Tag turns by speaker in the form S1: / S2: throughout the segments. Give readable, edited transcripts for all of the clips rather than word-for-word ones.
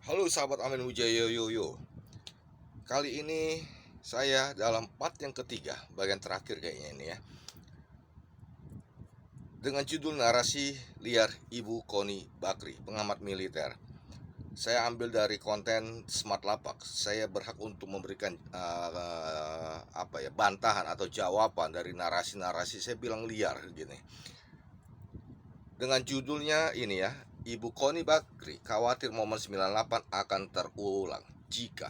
S1: Halo sahabat Amin Wijaya Yoyo. Kali ini saya dalam part yang ketiga, bagian terakhir kayaknya ini ya, dengan judul narasi liar Ibu Koni Bakri, pengamat militer. Saya ambil dari konten Smart Lapak. Saya berhak untuk memberikan bantahan atau jawaban dari narasi-narasi saya bilang liar gini. Dengan judulnya ini ya, Ibu Koni Bakri khawatir momen 98 akan terulang jika.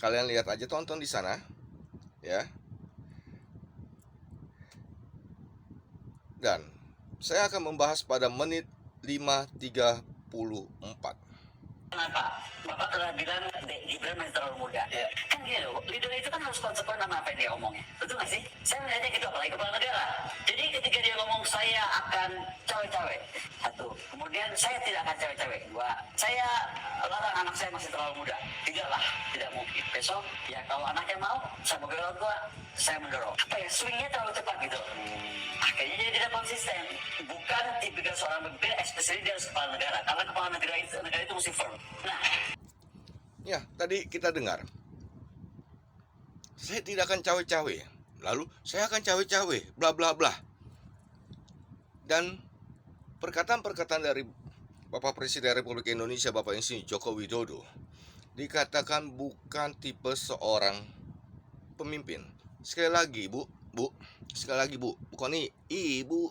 S1: Kalian lihat aja, tonton di sana ya. Dan saya akan membahas pada menit 5:34.
S2: Kenapa? Bapak telah bilang Gibran masih terlalu muda. Ya. Kan gini loh, leader itu kan harus konsekuen sama apa yang dia omongin. Betul nggak sih? Saya melihatnya gitu, apalagi kepala negara. Jadi ketika dia ngomong saya akan cawe-cawe, satu. Kemudian saya tidak akan cawe-cawe. Dua, saya larang anak saya masih terlalu muda. Tiga lah, tidak mungkin. Besok, ya kalau anaknya mau, saya mau orang tua, saya mendorong. Apa ya, swingnya terlalu cepat gitu. Akhirnya dia tidak konsisten. Bukan tipikal seorang pemimpin, especially dia harus kepala negara. Karena kepala negara itu mesti firm. Nah,
S1: ya tadi kita dengar, saya tidak akan cawe-cawe, lalu saya akan cawe-cawe, bla bla bla. Dan perkataan-perkataan dari Bapak Presiden Republik Indonesia, Bapak Insinyur Joko Widodo, dikatakan bukan tipe seorang pemimpin. Sekali lagi Bu, sekali lagi Bu Koni, Ibu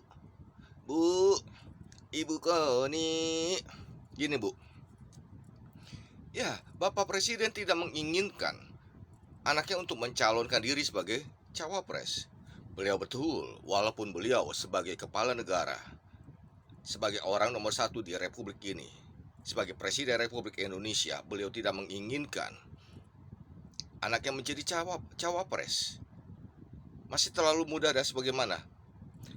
S1: Koni, gini Bu. Ya, Bapak Presiden tidak menginginkan anaknya untuk mencalonkan diri sebagai cawapres. Beliau betul, walaupun beliau sebagai kepala negara, sebagai orang nomor satu di Republik ini, sebagai Presiden Republik Indonesia, beliau tidak menginginkan anaknya menjadi cawapres. Masih terlalu muda dan sebagaimana.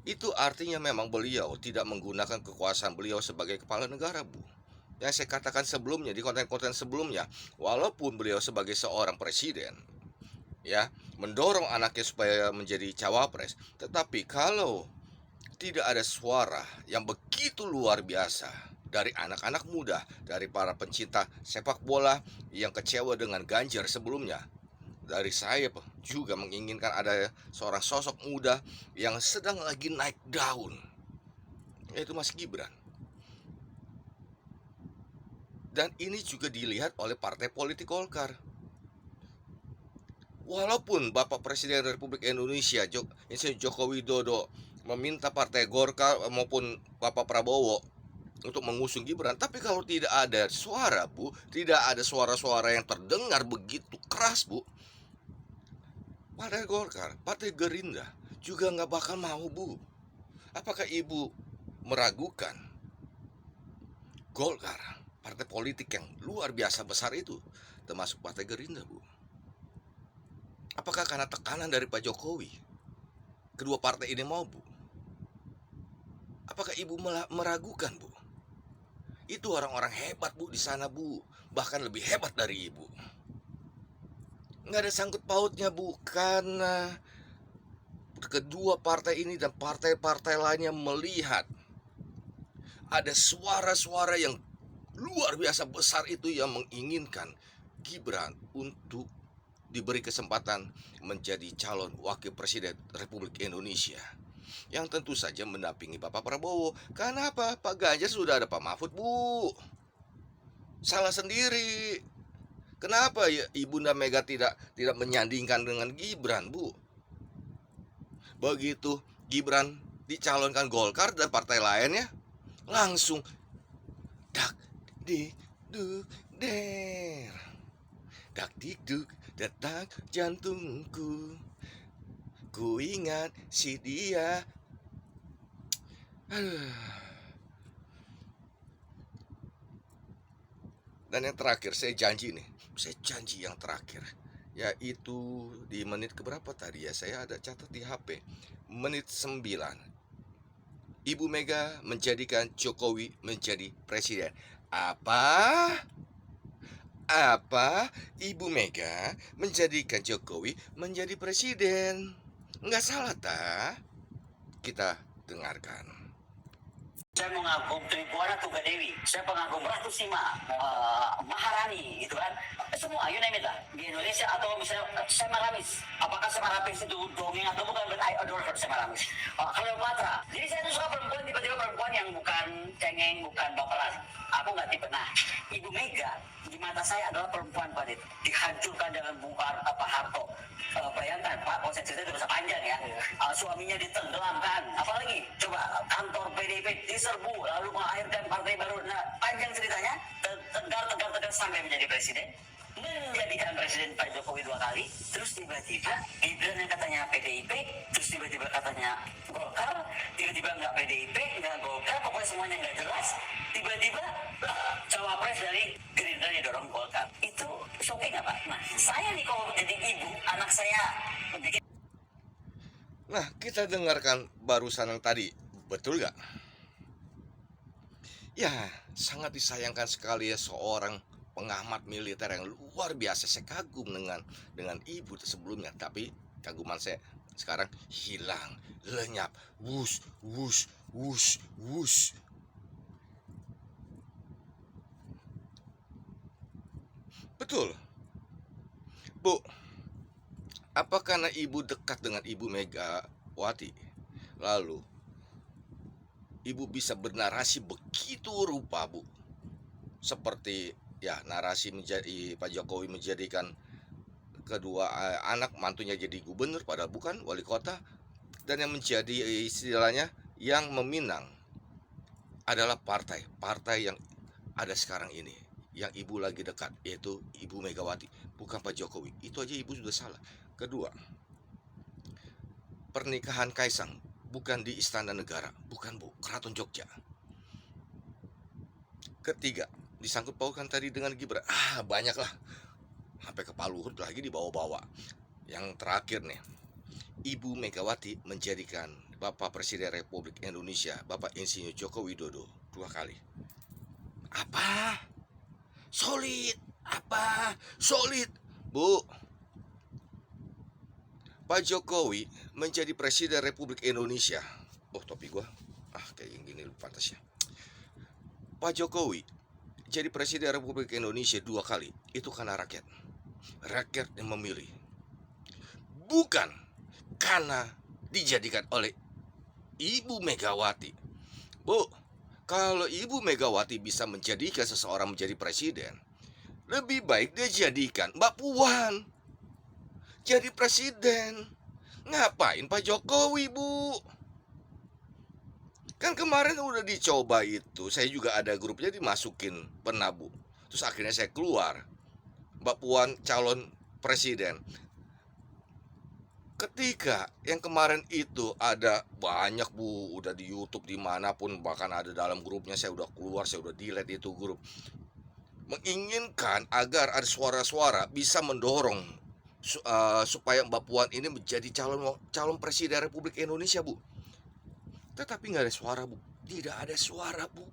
S1: Itu artinya memang beliau tidak menggunakan kekuasaan beliau sebagai kepala negara, Bu. Yang saya katakan sebelumnya, di konten-konten sebelumnya, walaupun beliau sebagai seorang presiden ya mendorong anaknya supaya menjadi cawapres, tetapi kalau tidak ada suara yang begitu luar biasa dari anak-anak muda, dari para pencinta sepak bola yang kecewa dengan Ganjar sebelumnya, dari saya juga menginginkan ada seorang sosok muda yang sedang lagi naik daun, yaitu Mas Gibran. Dan ini juga dilihat oleh partai politik Golkar. Walaupun Bapak Presiden Republik Indonesia Joko Widodo meminta partai Golkar maupun Bapak Prabowo untuk mengusung Gibran, tapi kalau tidak ada suara, Bu, tidak ada suara-suara yang terdengar begitu keras, Bu, Partai Golkar, Partai Gerindra juga nggak bakal mau, Bu. Apakah Ibu meragukan Golkar, partai politik yang luar biasa besar itu, termasuk Partai Gerindra, Bu? Apakah karena tekanan dari Pak Jokowi kedua partai ini mau, Bu? Apakah Ibu meragukan, Bu? Itu orang-orang hebat, Bu, di sana, Bu. Bahkan lebih hebat dari Ibu. Nggak ada sangkut pautnya, Bu, karena kedua partai ini dan partai-partai lainnya melihat ada suara-suara yang luar biasa besar itu yang menginginkan Gibran untuk diberi kesempatan menjadi calon wakil presiden Republik Indonesia, yang tentu saja mendampingi Bapak Prabowo. Karena apa? Pak Ganjar sudah ada Pak Mahfud, Bu. Salah sendiri. Kenapa ya Ibunda Mega tidak menyandingkan dengan Gibran, Bu? Begitu Gibran dicalonkan Golkar dan partai lainnya, langsung dak di duk der, dak dikduk detak jantungku, ku ingat si dia. Dan yang terakhir, saya janji yang terakhir, yaitu di menit keberapa tadi ya, saya ada catat di HP, menit 9. Ibu Mega menjadikan Jokowi menjadi presiden. Apa? Ibu Mega menjadikan Jokowi menjadi presiden? Nggak salah, ta? Kita dengarkan.
S2: Saya mengagum Tribuana Tunggadewi, saya pengagum Ratu Sima, Maharani, gitu kan. Semua, you name it lah. Di Indonesia atau misalnya Semaramis. Apakah Semaramis itu dongeng atau bukan? But I adore her Semaramis. Cleopatra. Jadi saya tuh suka perempuan, tiba-tiba perempuan yang bukan cengeng, bukan baperan. Aku nggak tipe. Nah, Ibu Mega di mata saya adalah perempuan pada itu. Dihancurkan dengan Bung Pak Harto. Bayangkan Pak, kalau saya cerita itu bisa panjang ya. Suaminya ditenggelamkan, apalagi coba kantor PDIP diserbu, lalu melahirkan partai baru. Nah, panjang ceritanya, tegar sampai menjadi presiden, menjadikan presiden Pak Jokowi 2 kali, terus tiba-tiba Gibran yang katanya PDIP, terus tiba-tiba katanya Golkar, tiba-tiba nggak PDIP, nggak Golkar, pokoknya semuanya nggak jelas, tiba-tiba cawapres dari Gerindra didorong Golkar. Itu shocking nggak Pak? Nah, saya nih kalau jadi ibu, anak saya bikin.
S1: Nah, kita dengarkan barusan yang tadi, betul gak? Ya, sangat disayangkan sekali ya seorang pengamat militer yang luar biasa. Saya kagum dengan ibu sebelumnya, tapi kaguman saya sekarang hilang, lenyap, wush, wush, wush, wush. Betul, Bu. Apa karena ibu dekat dengan Ibu Megawati, lalu ibu bisa bernarasi begitu rupa, Bu? Seperti ya narasi menjadi Pak Jokowi menjadikan kedua anak mantunya jadi gubernur padahal bukan wali kota, dan yang menjadi istilahnya yang meminang adalah partai yang ada sekarang ini, yang ibu lagi dekat, yaitu Ibu Megawati, bukan Pak Jokowi. Itu aja ibu sudah salah. Kedua, pernikahan Kaisang bukan di Istana Negara, bukan Bu, Keraton Jogja. Ketiga, disangkut pautkan tadi dengan Gibran. Banyak lah, sampai ke Pak Luhut lagi dibawa-bawa. Yang terakhir nih, Ibu Megawati menjadikan Bapak Presiden Republik Indonesia, Bapak Insinyur Joko Widodo 2 kali. Apa? Solid? Apa? Solid? Bu, Pak Jokowi menjadi Presiden Republik Indonesia. Oh, topi gua. Kayak gini pantas ya. Pak Jokowi jadi Presiden Republik Indonesia 2 kali. Itu karena rakyat. Rakyat yang memilih. Bukan karena dijadikan oleh Ibu Megawati. Bu, kalau Ibu Megawati bisa menjadikan seseorang menjadi presiden, lebih baik dia jadikan Mbak Puan jadi presiden. Ngapain Pak Jokowi, Bu? Kan kemarin udah dicoba itu. Saya juga ada grupnya dimasukin, pernah, Bu. Terus akhirnya saya keluar. Mbak Puan calon presiden. Ketika yang kemarin itu ada banyak, Bu, udah di YouTube dimanapun, bahkan ada dalam grupnya, saya udah keluar, saya udah delete itu grup, menginginkan agar ada suara-suara bisa mendorong supaya Mbak Puan ini menjadi calon presiden Republik Indonesia, Bu. Tetapi nggak ada suara, Bu. Tidak ada suara, Bu.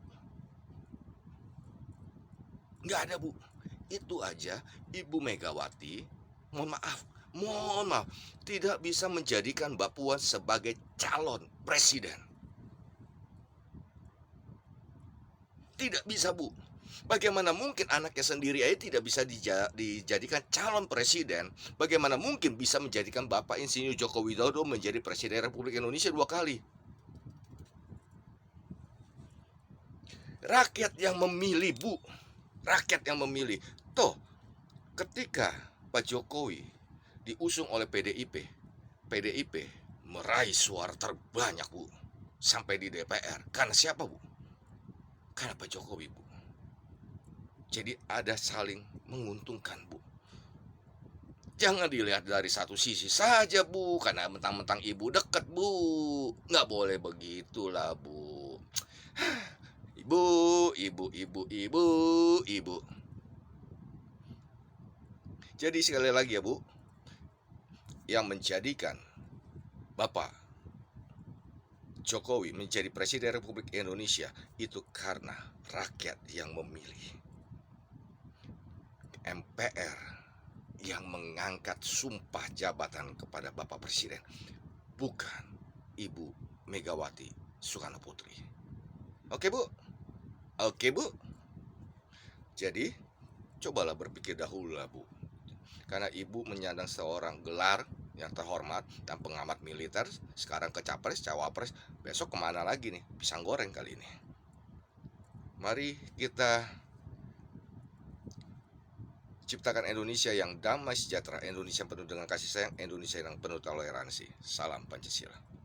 S1: Nggak ada, Bu. Itu aja Ibu Megawati, mohon maaf, tidak bisa menjadikan Mbak Puan sebagai calon presiden. Tidak bisa, Bu. Bagaimana mungkin anaknya sendiri aja tidak bisa dijadikan calon presiden? Bagaimana mungkin bisa menjadikan Bapak Insinyur Joko Widodo menjadi Presiden Republik Indonesia 2 kali? Rakyat yang memilih, Bu. Rakyat yang memilih. Toh, ketika Pak Jokowi diusung oleh PDIP meraih suara terbanyak, Bu. Sampai di DPR. Karena siapa, Bu? Karena Pak Jokowi, Bu. Jadi ada saling menguntungkan, Bu. Jangan dilihat dari satu sisi saja, Bu. Karena mentang-mentang ibu dekat, Bu. Nggak boleh begitulah, Bu. Ibu. Jadi sekali lagi ya, Bu, yang menjadikan Bapak Jokowi menjadi Presiden Republik Indonesia itu karena rakyat yang memilih. MPR yang mengangkat sumpah jabatan kepada Bapak Presiden, bukan Ibu Megawati Soekarno Putri. Oke, Bu? Oke, Bu? Jadi, cobalah berpikir dahulu lah, Bu. Karena Ibu menyandang seorang gelar yang terhormat dan pengamat militer, sekarang ke capres, cawapres, besok kemana lagi nih? Pisang goreng kali ini. Mari kita ciptakan Indonesia yang damai sejahtera, Indonesia yang penuh dengan kasih sayang, Indonesia yang penuh toleransi. Salam Pancasila.